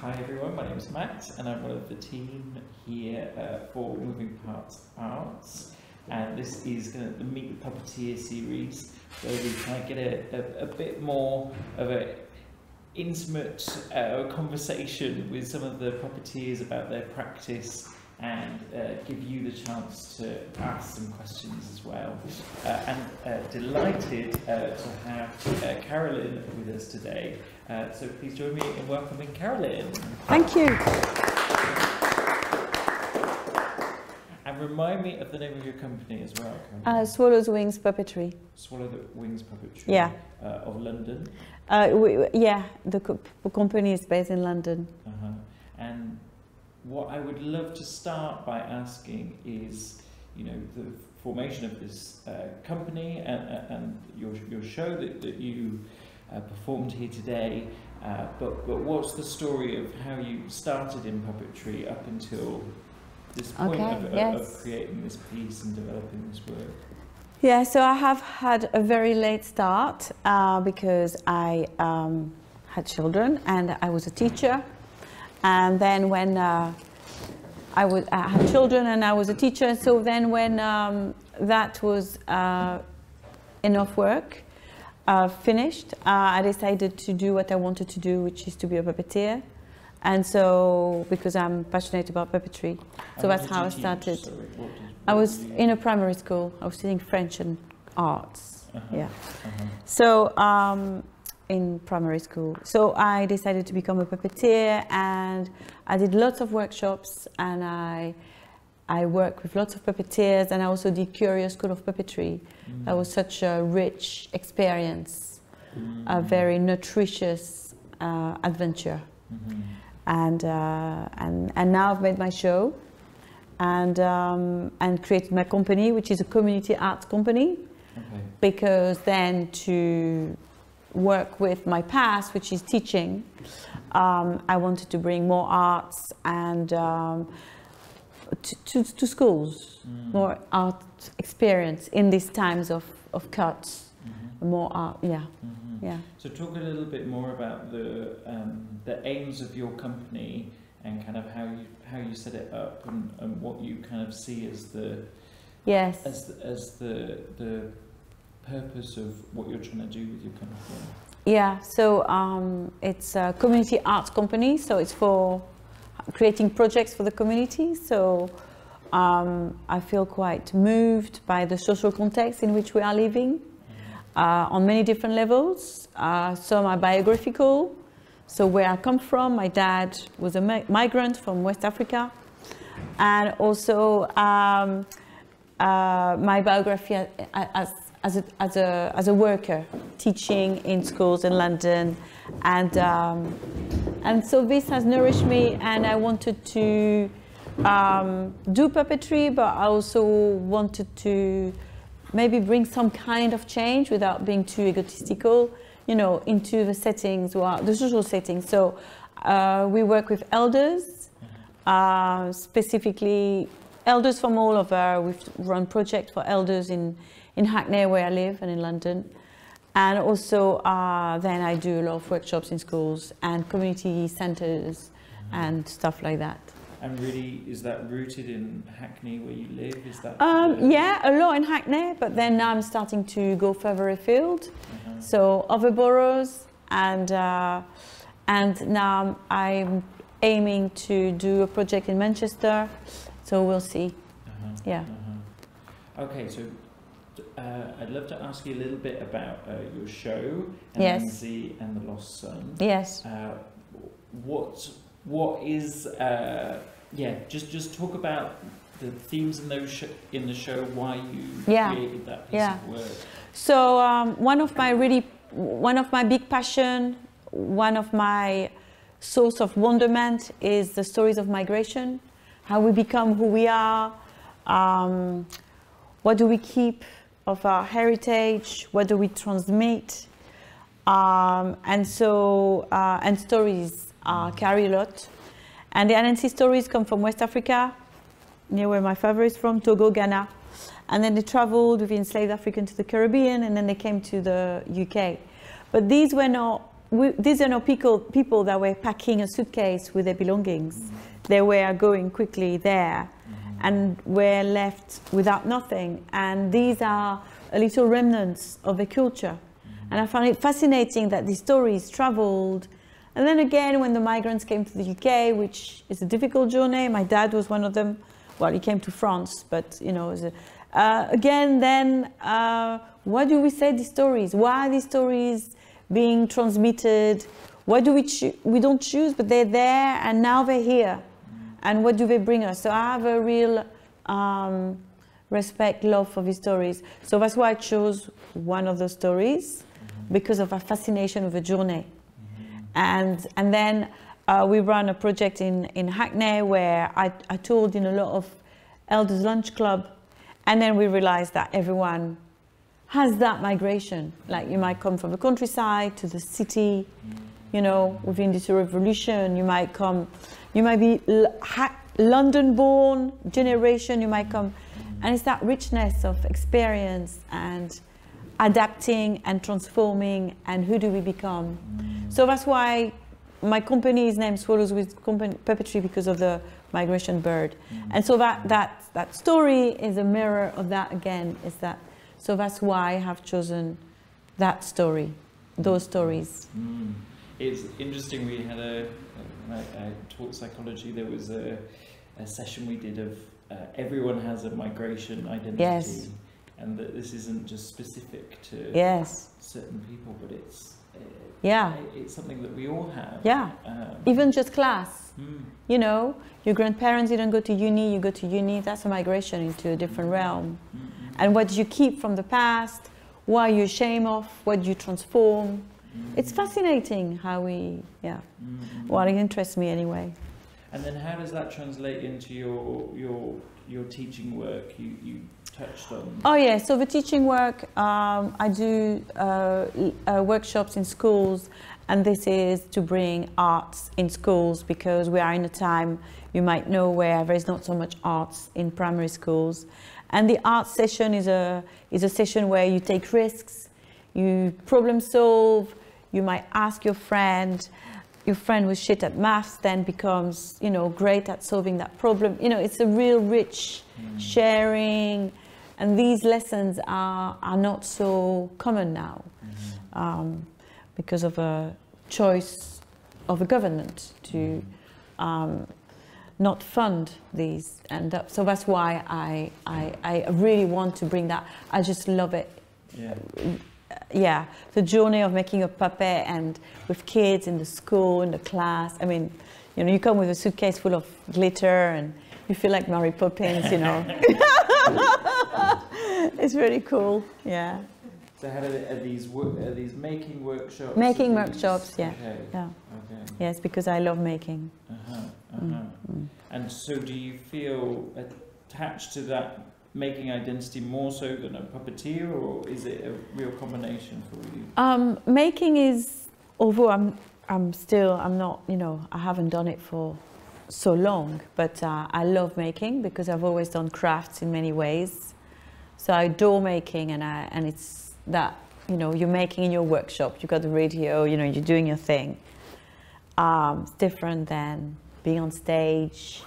Hi everyone, my name is Matt and I'm one of the team here for Moving Parts Arts, and this is the Meet the Puppeteer series where we kind of get a bit more of an intimate conversation with some of the puppeteers about their practice and give you the chance to ask some questions as well. Delighted to have Carolyn with us today. So please join me in welcoming Carolyn. Thank you. And remind me of the name of your company as well, Swallow's Wings Puppetry. Swallow the Wings Puppetry. Yeah. Of London. Yeah, the company is based in London. And what I would love to start by asking is, you know, the formation of this company and your show that you performed here today, but what's the story of how you started in puppetry up until this point of creating this piece and developing this work? Yeah, so I have had a very late start because I had children and I was a teacher. And then when I had children and I was a teacher, so then when that was enough work finished, I decided to do what I wanted to do, which is to be a puppeteer. And so, because I'm passionate about puppetry, so that's how I started. I was in a primary school. I was studying French and arts. So in primary school. So I decided to become a puppeteer, and I did lots of workshops, and I worked with lots of puppeteers, and I also did Curious School of Puppetry. That was such a rich experience, a very nutritious adventure. And now I've made my show and created my company, which is a community arts company, because then to work with my past, which is teaching, I wanted to bring more arts and to schools, more art experience in these times of cuts, more art, yeah. So talk a little bit more about the aims of your company and kind of how you set it up and what you kind of see as the the purpose of what you're trying to do with your company. Yeah, so it's a community arts company, so it's for creating projects for the community. So I feel quite moved by the social context in which we are living on many different levels. Some are biographical, so where I come from, my dad was a migrant from West Africa, and also my biography as a worker teaching in schools in London, and so this has nourished me, and I wanted to do puppetry, but I also wanted to maybe bring some kind of change without being too egotistical, you know, into the settings, the social settings. So we work with elders, specifically elders from all over. We've run projects for elders in Hackney, where I live, and in London. And also then I do a lot of workshops in schools and community centres and stuff like that. And really, is that rooted in Hackney where you live? Is that yeah, a lot in Hackney, but then now I'm starting to go further afield. So other boroughs, and now I'm aiming to do a project in Manchester. So we'll see. Yeah. Okay, so I'd love to ask you a little bit about your show, Anansi and the Lost Son. Yes. What is just talk about the themes in the show, why you created that piece of work. So one of my big passion, one of my source of wonderment is the stories of migration, how we become who we are, what do we keep of our heritage, what do we transmit, and stories carry a lot. And the Anansi stories come from West Africa, near where my father is from, Togo, Ghana. And then they traveled with enslaved Africans to the Caribbean, and then they came to the UK. But these were not these are no people that were packing a suitcase with their belongings. They were going quickly there and were left without nothing. And these are a little remnants of a culture. And I found it fascinating that these stories traveled. And then again, when the migrants came to the UK, which is a difficult journey, my dad was one of them. Well, he came to France, but you know, again, then why do we say these stories? Why are these stories being transmitted? Why do we don't choose, but they're there and now they're here. And what do they bring us? So I have a real respect, love for these stories. So that's why I chose one of those stories, because of a fascination with the journey. And then we run a project in Hackney where I toured in a lot of elders lunch club, and then we realized that everyone has that migration. Like you might come from the countryside to the city, you know, with the Industrial Revolution. You might be London-born generation. You might come, and it's that richness of experience and adapting and transforming, and who do we become? So that's why my company is named Swallows with Puppetry, because of the migration bird. And so that story is a mirror of that again. So that's why I have chosen that story, those stories. It's interesting. We had I taught psychology. There was a session we did of everyone has a migration identity. Yes. And that this isn't just specific to certain people, but it's something that we all have. Yeah, even just class. You know, your grandparents didn't go to uni, you go to uni, that's a migration into a different realm. And what do you keep from the past? What are you ashamed of? What do you transform? It's fascinating how we, well, it interests me anyway. And then how does that translate into your teaching work? You touched on. Oh yeah, so the teaching work, I do workshops in schools, and this is to bring arts in schools, because we are in a time, you might know, where there is not so much arts in primary schools. And the art session is a session where you take risks, you problem solve, you might ask your friend was shit at maths, then becomes, you know, great at solving that problem. You know, it's a real rich sharing, and these lessons are not so common now, because of a choice of a government to not fund these. And so that's why I really want to bring that. I just love it. Yeah, the journey of making a puppet, and with kids in the school, in the class. I mean, you know, you come with a suitcase full of glitter and you feel like Mary Poppins, you know. It's really cool, yeah. So how are these making workshops? Making workshops, yeah. Okay. Yeah. Okay. Yes, because I love making. And so do you feel attached to that making identity more so than a puppeteer, or is it a real combination for you? Making is, although I'm not, you know, I haven't done it for so long, but I love making, because I've always done crafts in many ways. So I adore making, and it's that, you know, you're making in your workshop, you've got the radio, you know, you're doing your thing. It's different than being on stage,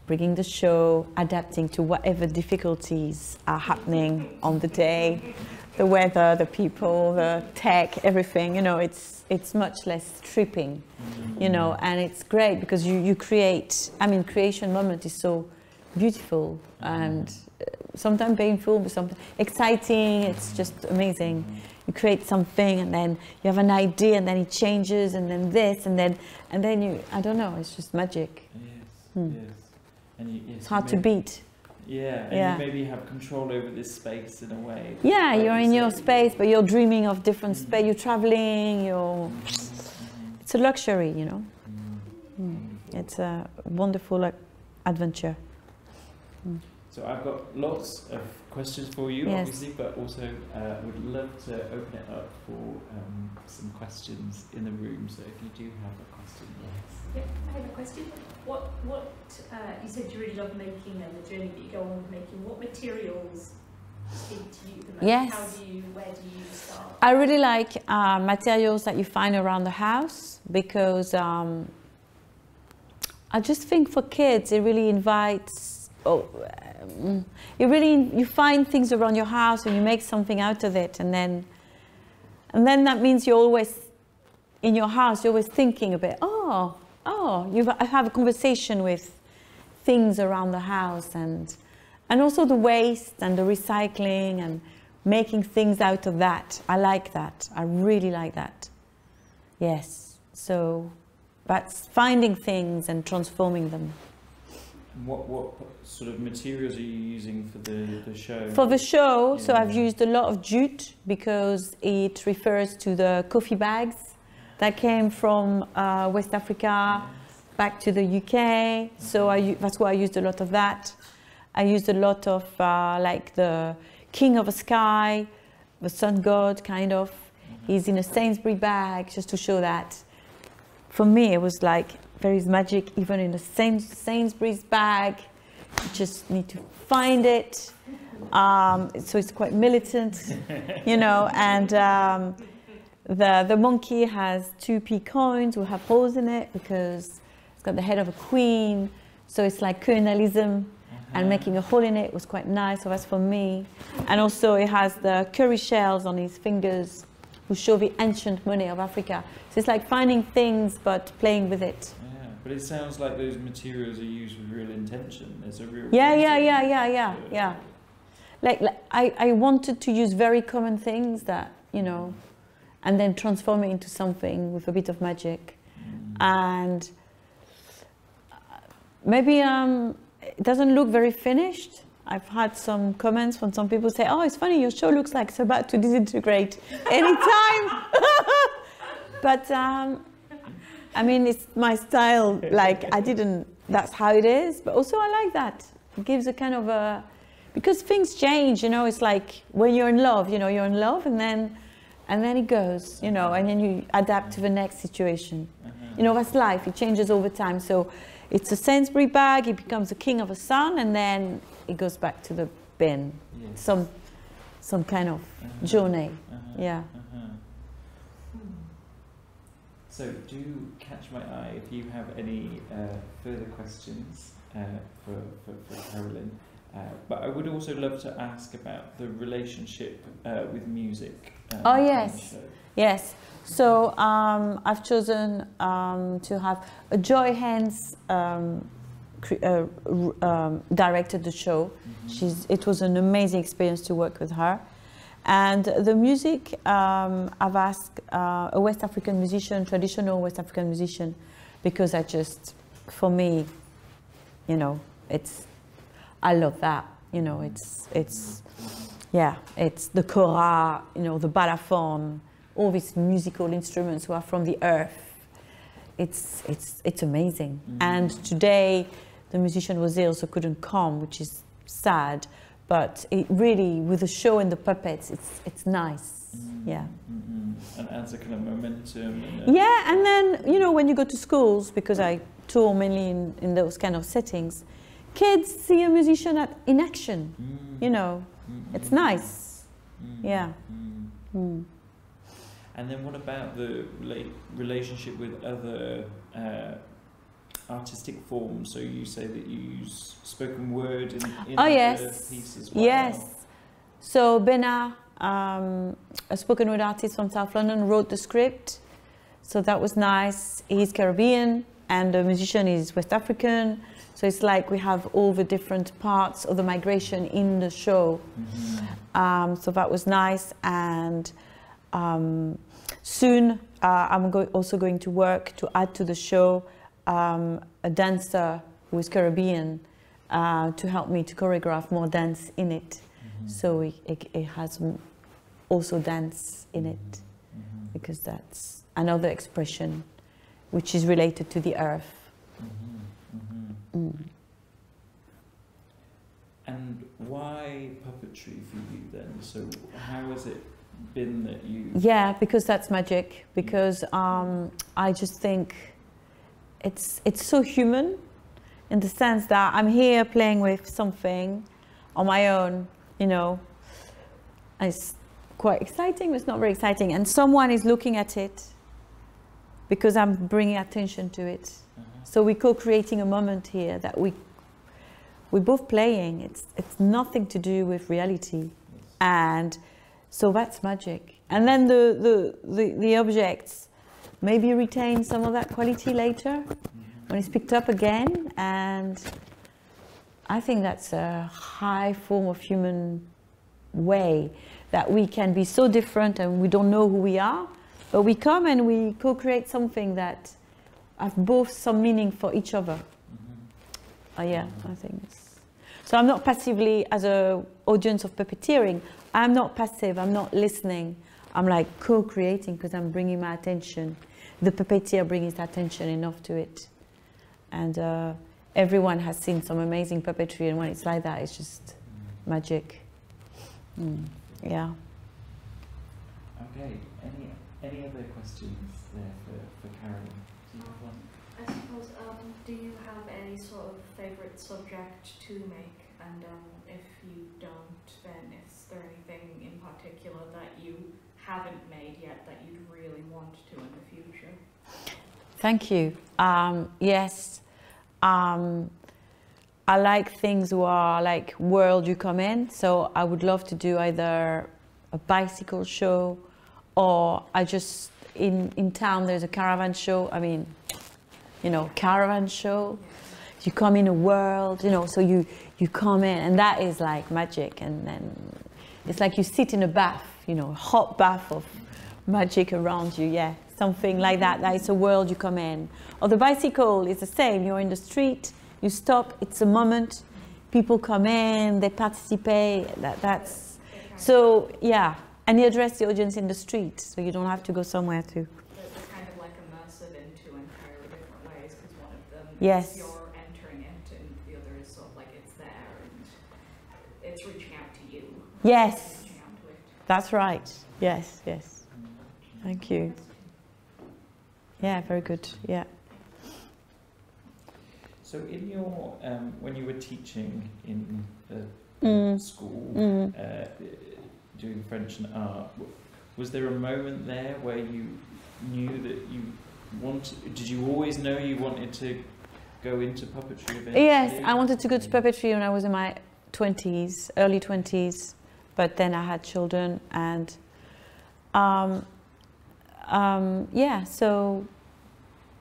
bringing the show, adapting to whatever difficulties are happening on the day, the weather, the people, the tech, everything. You know, it's much less tripping, you know, and it's great because you create. I mean, creation moment is so beautiful and sometimes painful, but sometimes exciting. It's just amazing. You create something, and then you have an idea, and then it changes, and then this, and then you. I don't know. It's just magic. Yes. Yes. And it's hard to beat. Yeah, and you maybe have control over this space in a way. Yeah, you're in your space, but you're dreaming of different space. You're traveling. It's a luxury, you know. It's a wonderful adventure. So I've got lots of questions for you, obviously, but also would love to open it up for some questions in the room. So if you do have a question, Yeah, I have a question. What you said you really love making and the journey that you go on with making. What materials speak to you the most? Yes. Where do you start? I really like materials that you find around the house because I just think for kids it really invites. You find things around your house and you make something out of it, and then that means you're always in your house. You're always thinking a bit. I have a conversation with things around the house, and also the waste and the recycling and making things out of that. I like that. I really like that. Yes. So that's finding things and transforming them. What sort of materials are you using for the show? For the show, Yeah. so I've used a lot of jute because it refers to the coffee bags that came from West Africa back to the UK. So that's why I used a lot of that. I used a lot of like the king of the sky, the sun god kind of. He's in a Sainsbury bag, just to show that. For me, it was like there is magic even in a Sainsbury's bag. You just need to find it. So it's quite militant, you know. And the monkey has 2p coins who have holes in it because it's got the head of a queen. So it's like colonialism. And making a hole in it was quite nice, so that's for me. And also it has the curry shells on his fingers who show the ancient money of Africa. So it's like finding things but playing with it. Yeah, but it sounds like those materials are used with real intention. There's a real Yeah. Like I wanted to use very common things that, you know, and then transform it into something with a bit of magic. And maybe it doesn't look very finished. I've had some comments from some people say, "Oh, it's funny, your show looks like it's about to disintegrate anytime." But I mean, it's my style. Like that's how it is. But also I like that. It gives a kind of a, because things change, you know. It's like when you're in love, you know, you're in love and then it goes, you know, and then you adapt to the next situation. You know, that's life. It changes over time. So it's a Sainsbury bag, it becomes the king of the sun, and then it goes back to the bin. Yes. Some kind of journey. Yeah. So do catch my eye if you have any further questions for Carolyn. But I would also love to ask about the relationship with music. Oh yes, yes. So I've chosen to have Joy Hens directed the show. It was an amazing experience to work with her. And the music, I've asked a West African musician, traditional West African musician, because for me, you know, I love that. You know, it's the kora, you know, the balafon, all these musical instruments who are from the earth. It's amazing. And today the musician was ill, so couldn't come, which is sad. But it really, with the show and the puppets, it's nice. Yeah. And adds a kind of momentum. And then, you know, when you go to schools, because I tour mainly in those kind of settings, kids see a musician in action. You know, it's nice. Yeah. And then what about the relationship with other artistic forms? So you say that you use spoken word in the piece as well. Yes. So Bena, a spoken word artist from South London, wrote the script. So that was nice. He's Caribbean and the musician is West African. So it's like we have all the different parts of the migration in the show. So that was nice. And soon I'm also going to work to add to the show a dancer who is Caribbean to help me to choreograph more dance in it. So it has also dance in it, because that's another expression which is related to the earth. And why puppetry for you then? So how has it been that you... Yeah, because that's magic. Because I just think it's so human, in the sense that I'm here playing with something on my own, you know, It's quite exciting, but it's not very exciting. And someone is looking at it because I'm bringing attention to it. So we're co-creating a moment here that we're both playing. It's nothing to do with reality, and so that's magic. And then the objects maybe retain some of that quality later when it's picked up again. And I think that's a high form of human way, that we can be so different and we don't know who we are, but we come and we co-create something that have both some meaning for each other. Yeah, I think it's... So I'm not passively, as an audience of puppeteering, I'm not passive, I'm not listening. I'm like co-creating because I'm bringing my attention. The puppeteer brings his attention enough to it. And everyone has seen some amazing puppetry, and when it's like that, it's just magic. Yeah. Okay, any other questions there for Carolyn? Do you have one? I suppose, do you have any sort of favourite subject to make? And if you don't, then is there anything in particular that you haven't made yet that you'd really want to in the future? Thank you. Yes. I like things who are like world you come in. So I would love to do either a bicycle show, or I just, in town there's a caravan show. I mean, you know, caravan show. You come in a world, you know, so you come in, and that is like magic. And then it's like you sit in a bath, you know, a hot bath of magic around you. Yeah, something like that. That is a world you come in. Or the bicycle is the same. You're in the street, you stop, it's a moment. People come in, they participate. That's so, yeah. And you address the audience in the street, so you don't have to go somewhere to. They're kind of like immersive into entirely different ways, because one of them Yes. is you're entering it, and the other is sort of like it's there and it's reaching out to you. Yes, Reaching out to it. that's right. Yes, yes. Thank you. Yeah, very good. Yeah. So in your, when you were teaching in the school, doing French and art, was there a moment there where you knew that you wanted, did you always know you wanted to go into puppetry eventually? Yes, I wanted to go to puppetry when I was in my 20s, early 20s, but then I had children, and yeah, so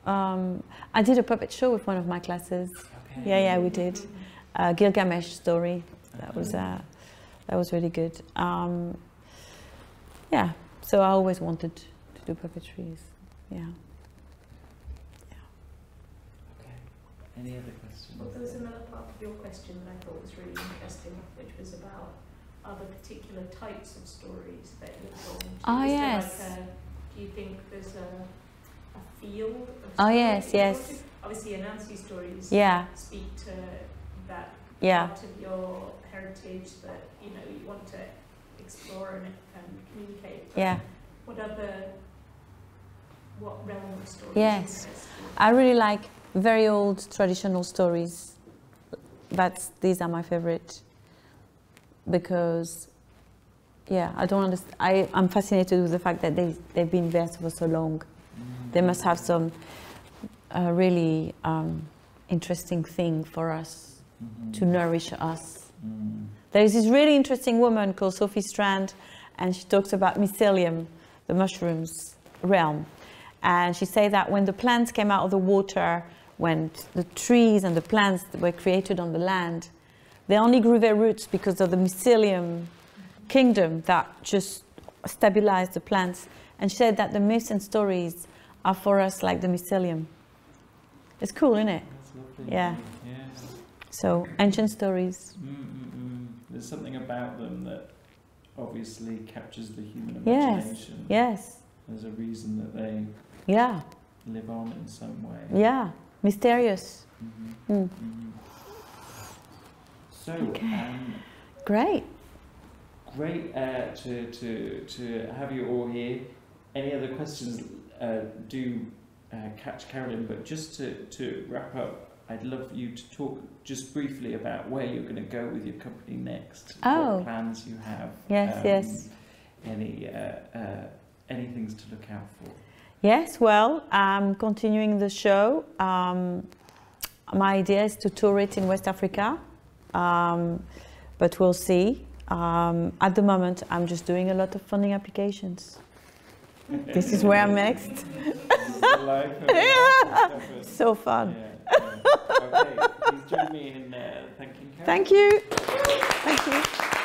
I did a puppet show with one of my classes. Okay. Yeah, we did. Gilgamesh story. That was really good. Yeah, so I always wanted to do puppetry. Yeah. Okay. Any other questions? Well, there was another part of your question that I thought was really interesting, which was about other particular types of stories that you're drawn to. Oh, Is there yes. like do you think there's a field of Oh, stories yes, that you're drawn yes. to? Obviously, Anansi's stories Yeah, speak to that yeah. part of your heritage that you want to explore and communicate. But Yeah. what realm of stories Yes. interest you? I really like very old traditional stories. These are my favorite, because yeah, I don't understand. I'm fascinated with the fact that they've been there for so long. They must have some really interesting thing for us to nourish us. There is this really interesting woman called Sophie Strand, and she talks about mycelium, the mushrooms realm. And she says that when the plants came out of the water, when the trees and the plants were created on the land, they only grew their roots because of the mycelium kingdom that just stabilized the plants. And she said that the myths and stories are for us like the mycelium. It's cool, isn't it? That's lovely. Yeah. Yeah. So, ancient stories. There's something about them that obviously captures the human Yes, imagination. yes, There's a reason that they yeah, live on in some way. yeah, mysterious. So, Okay. Great. great to have you all here. Any other questions, do catch Carolyn, but just to wrap up, I'd love you to talk just briefly about where you're going to go with your company next. Oh. What plans you have. Yes. Any things to look out for. Yes, well, I'm continuing the show. My idea is to tour it in West Africa, but we'll see. At the moment, I'm just doing a lot of funding applications. This is where I'm next. This is the life of it. So fun. Yeah. Okay, please join me in thanking Karen. Thank you. Thank you.